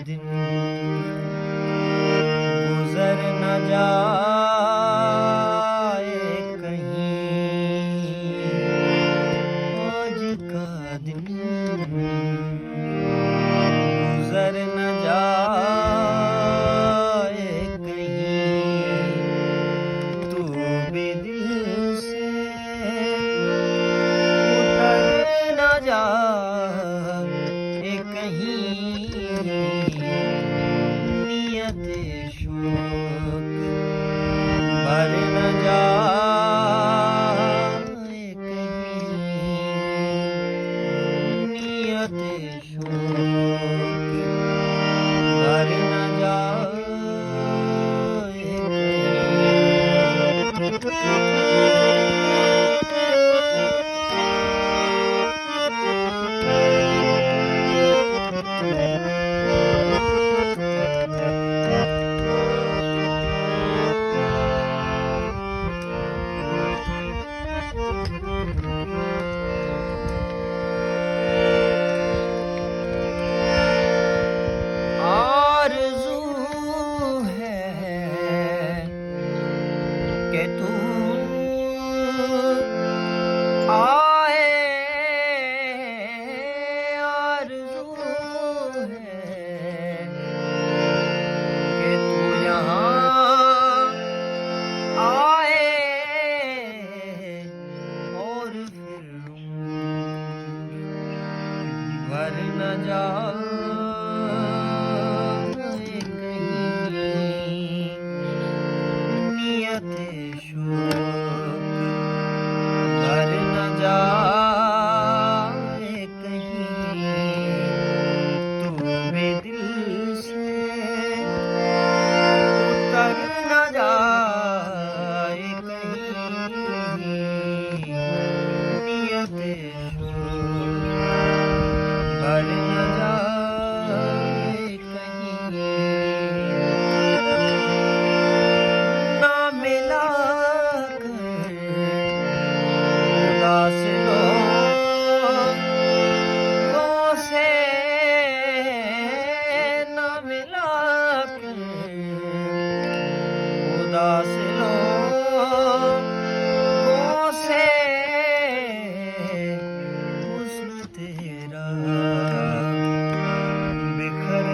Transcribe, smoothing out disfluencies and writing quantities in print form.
दिन गुजर न जाए कहीं, आज का दिन गुजर न जाए कहीं, तू भी दिल से उतर न जाए कहीं, नियत शौक भर न जाए कहीं, नियत शौक भर न जाए आरज़ू है कि तू आए, आरज़ू है कि तू यहाँ आए और फिर भर न जाए कहीं, नियत शौक भर न जाए कहीं, तू भी दिल से उतर न जाए कहीं, नियत शौक भर न जाए कहीं, ना मिला कर उदास लोगों से, ना मिला कर उदास लोगों से, हुस्न तेरा बिखर